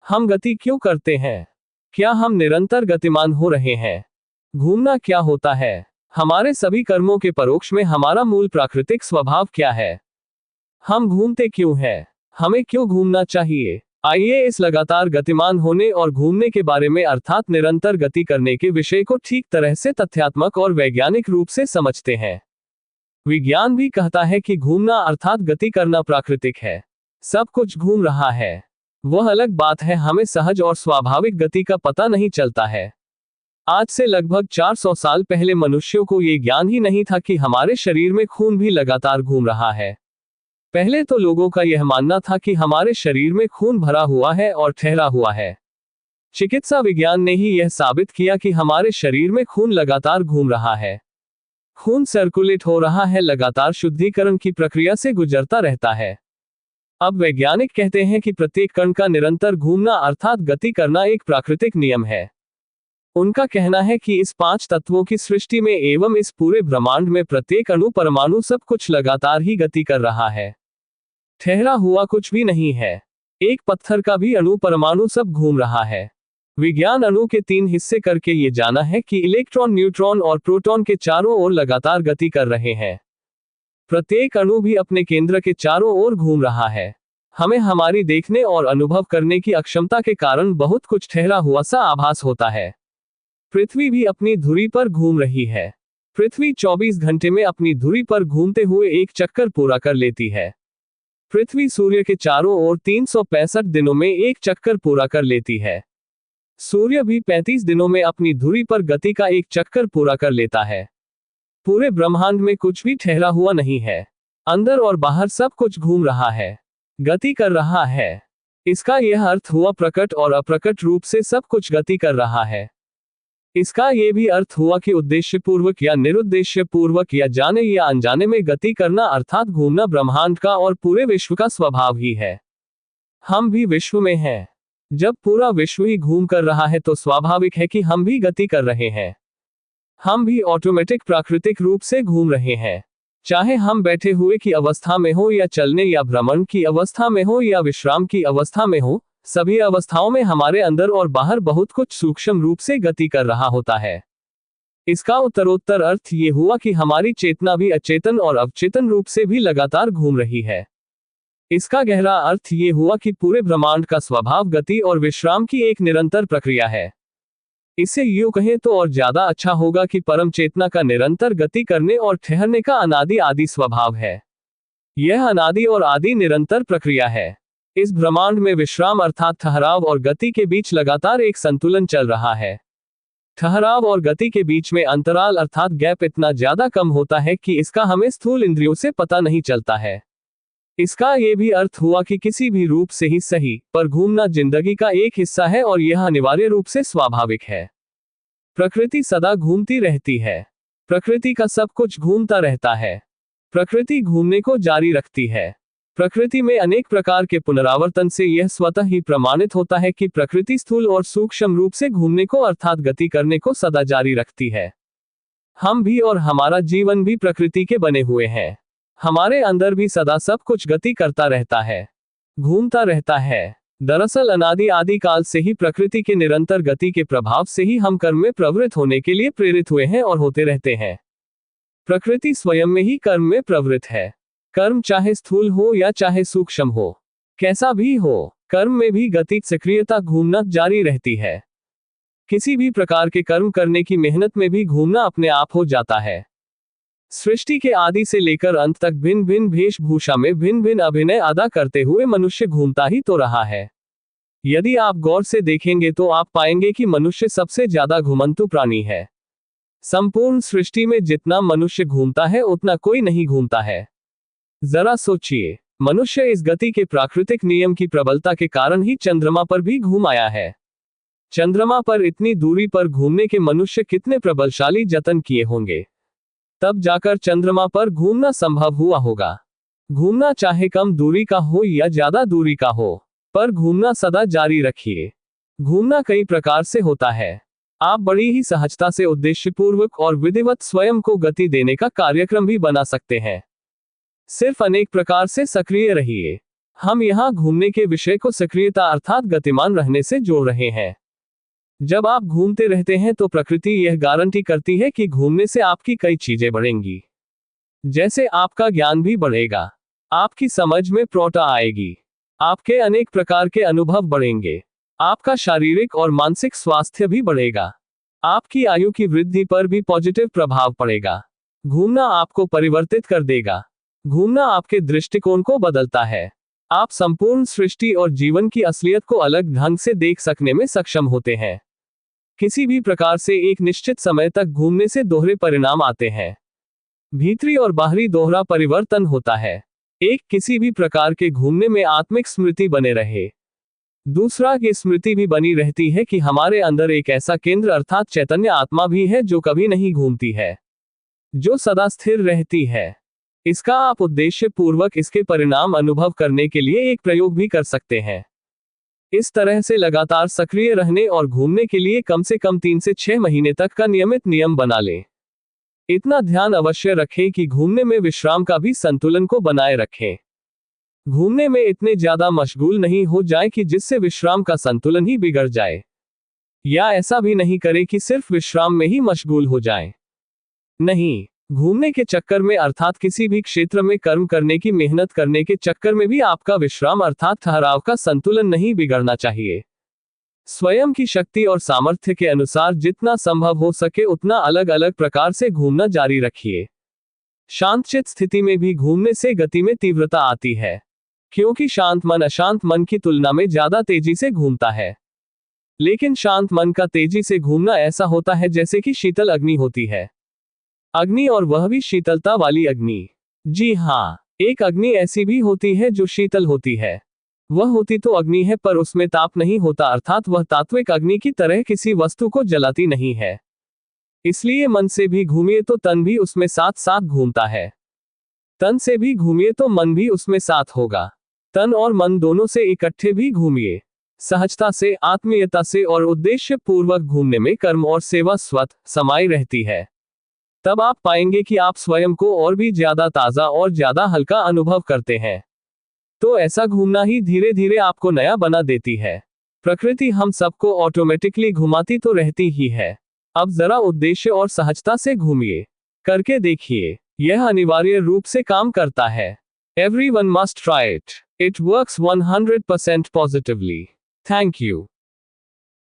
हम गति क्यों करते हैं? क्या हम निरंतर गतिमान हो रहे हैं? घूमना क्या होता है? हमारे सभी कर्मों के परोक्ष में हमारा मूल प्राकृतिक स्वभाव क्या है? हम घूमते क्यों हैं? हमें क्यों घूमना चाहिए? आइए इस लगातार गतिमान होने और घूमने के बारे में अर्थात निरंतर गति करने के विषय को ठीक तरह से तथ्यात्मक और वैज्ञानिक रूप से समझते हैं। विज्ञान भी कहता है कि घूमना अर्थात गति करना प्राकृतिक है। सब कुछ घूम रहा है। वह अलग बात है, हमें सहज और स्वाभाविक गति का पता नहीं चलता है। आज से लगभग 400 साल पहले मनुष्यों को ये ज्ञान ही नहीं था कि हमारे शरीर में खून भी लगातार घूम रहा है। पहले तो लोगों का यह मानना था कि हमारे शरीर में खून भरा हुआ है और ठहरा हुआ है। चिकित्सा विज्ञान ने ही यह साबित किया कि हमारे शरीर में खून लगातार घूम रहा है। खून सर्कुलेट हो रहा है, लगातार शुद्धिकरण की प्रक्रिया से गुजरता रहता है। अब वैज्ञानिक कहते हैं कि प्रत्येक कण का निरंतर घूमना अर्थात गति करना एक प्राकृतिक नियम है। उनका कहना है कि इस 5 तत्वों की सृष्टि में एवं इस पूरे ब्रह्मांड में प्रत्येक अणु परमाणु सब कुछ लगातार ही गति कर रहा है। ठहरा हुआ कुछ भी नहीं है। एक पत्थर का भी अणु परमाणु सब घूम रहा है। विज्ञान अणु के 3 हिस्से करके ये जाना है कि इलेक्ट्रॉन, न्यूट्रॉन और प्रोटॉन के चारों ओर लगातार गति कर रहे हैं। प्रत्येक अणु भी अपने केंद्र के चारों ओर घूम रहा है। हमें हमारी देखने और अनुभव करने की अक्षमता के कारण बहुत कुछ ठहरा हुआ सा आभास होता है। पृथ्वी भी अपनी धुरी पर घूम रही है। पृथ्वी 24 घंटे में अपनी धुरी पर घूमते हुए एक चक्कर पूरा कर लेती है। पृथ्वी सूर्य के चारों ओर 365 दिनों में एक चक्कर पूरा कर लेती है। सूर्य भी 35 दिनों में अपनी धुरी पर गति का एक चक्कर पूरा कर लेता है। पूरे ब्रह्मांड में कुछ भी ठहरा हुआ नहीं है। अंदर और बाहर सब कुछ घूम रहा है, गति कर रहा है। इसका यह अर्थ हुआ प्रकट और अप्रकट रूप से सब कुछ गति कर रहा है। इसका यह भी अर्थ हुआ कि उद्देश्यपूर्वक या निरुद्देश्य पूर्वक या जाने या अनजाने में गति करना अर्थात घूमना ब्रह्मांड का और पूरे विश्व का स्वभाव ही है। हम भी विश्व में हैं। जब पूरा विश्व ही घूम कर रहा है तो स्वाभाविक है कि हम भी गति कर रहे हैं। हम भी ऑटोमेटिक प्राकृतिक रूप से घूम रहे हैं। चाहे हम बैठे हुए की अवस्था में हो या चलने या भ्रमण की अवस्था में हो या विश्राम की अवस्था में हो, सभी अवस्थाओं में हमारे अंदर और बाहर बहुत कुछ सूक्ष्म रूप से गति कर रहा होता है। इसका उत्तरोत्तर अर्थ ये हुआ कि हमारी चेतना भी अचेतन और अवचेतन रूप से भी लगातार घूम रही है। इसका गहरा अर्थ ये हुआ कि पूरे ब्रह्मांड का स्वभाव गति और विश्राम की एक निरंतर प्रक्रिया है। इसे यूं कहें तो और ज्यादा अच्छा होगा कि परम चेतना का निरंतर गति करने और ठहरने का अनादि आदि स्वभाव है। यह अनादि और आदि निरंतर प्रक्रिया है। इस ब्रह्मांड में विश्राम अर्थात ठहराव और गति के बीच लगातार एक संतुलन चल रहा है। ठहराव और गति के बीच में अंतराल अर्थात गैप इतना ज्यादा कम होता है कि इसका हमें स्थूल इंद्रियों से पता नहीं चलता है। इसका यह भी अर्थ हुआ कि किसी भी रूप से ही सही, पर घूमना जिंदगी का एक हिस्सा है और यह अनिवार्य रूप से स्वाभाविक है। प्रकृति सदा घूमती रहती है। प्रकृति का सब कुछ घूमता रहता है। प्रकृति घूमने को जारी रखती है। प्रकृति में अनेक प्रकार के पुनरावर्तन से यह स्वतः ही प्रमाणित होता है कि प्रकृति स्थूल और सूक्ष्म रूप से घूमने को अर्थात गति करने को सदा जारी रखती है। हम भी और हमारा जीवन भी प्रकृति के बने हुए हैं। हमारे अंदर भी सदा सब कुछ गति करता रहता है, घूमता रहता है। दरअसल अनादि आदि काल से ही प्रकृति के निरंतर गति के प्रभाव से ही हम कर्म में प्रवृत्त होने के लिए प्रेरित हुए हैं और होते रहते हैं। प्रकृति स्वयं में ही कर्म में प्रवृत्त है। कर्म चाहे स्थूल हो या चाहे सूक्ष्म हो, कैसा भी हो, कर्म में भी गति, सक्रियता, घूमना जारी रहती है। किसी भी प्रकार के कर्म करने की मेहनत में भी घूमना अपने आप हो जाता है। सृष्टि के आदि से लेकर अंत तक भिन्न भिन्न वेशभूषा में भिन्न भिन्न अभिनय अदा करते हुए मनुष्य घूमता ही तो रहा है। यदि आप गौर से देखेंगे तो आप पाएंगे कि मनुष्य सबसे ज्यादा घुमंतु प्राणी है। संपूर्ण सृष्टि में जितना मनुष्य घूमता है उतना कोई नहीं घूमता है। जरा सोचिए, मनुष्य इस गति के प्राकृतिक नियम की प्रबलता के कारण ही चंद्रमा पर भी घूम आया है। चंद्रमा पर इतनी दूरी पर घूमने के मनुष्य कितने प्रबलशाली जतन किए होंगे, तब जाकर चंद्रमा पर घूमना संभव हुआ होगा। घूमना चाहे कम दूरी का हो या ज्यादा दूरी का हो, पर घूमना सदा जारी रखिए। घूमना कई प्रकार से होता है। आप बड़ी ही सहजता से उद्देश्यपूर्वक और विधिवत स्वयं को गति देने का कार्यक्रम भी बना सकते हैं। सिर्फ अनेक प्रकार से सक्रिय रहिए। हम यहाँ घूमने के विषय को सक्रियता अर्थात गतिमान रहने से जोड़ रहे हैं। जब आप घूमते रहते हैं तो प्रकृति यह गारंटी करती है कि घूमने से आपकी कई चीजें बढ़ेंगी। जैसे आपका ज्ञान भी बढ़ेगा, आपकी समझ में प्रौढ़ता आएगी, आपके अनेक प्रकार के अनुभव बढ़ेंगे, आपका शारीरिक और मानसिक स्वास्थ्य भी बढ़ेगा, आपकी आयु की वृद्धि पर भी पॉजिटिव प्रभाव पड़ेगा। घूमना आपको परिवर्तित कर देगा। घूमना आपके दृष्टिकोण को बदलता है। आप संपूर्ण सृष्टि और जीवन की असलियत को अलग ढंग से देख सकने में सक्षम होते हैं। किसी भी प्रकार से एक निश्चित समय तक घूमने से दोहरे परिणाम आते हैं। भीतरी और बाहरी दोहरा परिवर्तन होता है। एक, किसी भी प्रकार के घूमने में आत्मिक स्मृति बने रहे। दूसरा, ये स्मृति भी बनी रहती है कि हमारे अंदर एक ऐसा केंद्र अर्थात चैतन्य आत्मा भी है जो कभी नहीं घूमती है, जो सदा स्थिर रहती है। इसका आप उद्देश्य पूर्वक इसके परिणाम अनुभव करने के लिए एक प्रयोग भी कर सकते हैं। इस तरह से लगातार सक्रिय रहने और घूमने के लिए कम से कम 3 से 6 महीने तक का नियमित नियम बना लें। इतना ध्यान अवश्य रखें कि घूमने में विश्राम का भी संतुलन को बनाए रखें। घूमने में इतने ज्यादा मशगूल नहीं हो जाए कि जिससे विश्राम का संतुलन ही बिगड़ जाए, या ऐसा भी नहीं करें कि सिर्फ विश्राम में ही मशगूल हो जाएं। नहीं, घूमने के चक्कर में अर्थात किसी भी क्षेत्र में कर्म करने की मेहनत करने के चक्कर में भी आपका विश्राम अर्थात ठहराव का संतुलन नहीं बिगड़ना चाहिए। स्वयं की शक्ति और सामर्थ्य के अनुसार जितना संभव हो सके उतना अलग अलग प्रकार से घूमना जारी रखिए। शांतचित्त स्थिति में भी घूमने से गति में तीव्रता आती है, क्योंकि शांत मन अशांत मन की तुलना में ज्यादा तेजी से घूमता है। लेकिन शांत मन का तेजी से घूमना ऐसा होता है जैसे कि शीतल अग्नि होती है। अग्नि, और वह भी शीतलता वाली अग्नि। जी हाँ, एक अग्नि ऐसी भी होती है जो शीतल होती है। वह होती तो अग्नि है पर उसमें ताप नहीं होता, अर्थात वह तात्विक अग्नि की तरह किसी वस्तु को जलाती नहीं है। इसलिए मन से भी घूमिए तो तन भी उसमें साथ साथ घूमता है। तन से भी घूमिए तो मन भी उसमें साथ होगा। तन और मन दोनों से इकट्ठे भी घूमिए। सहजता से, आत्मीयता से और उद्देश्य पूर्वक घूमने में कर्म और सेवा स्वतः समाई रहती है। तब आप पाएंगे कि आप स्वयं को और भी ज्यादा ताजा और ज्यादा हल्का अनुभव करते हैं। तो ऐसा घूमना ही धीरे धीरे आपको नया बना देती है। प्रकृति हम सबको ऑटोमेटिकली घुमाती तो रहती ही है। अब जरा उद्देश्य और सहजता से घूमिए, करके देखिए, यह अनिवार्य रूप से काम करता है। Everyone must try it. It works 100% positively. Thank you.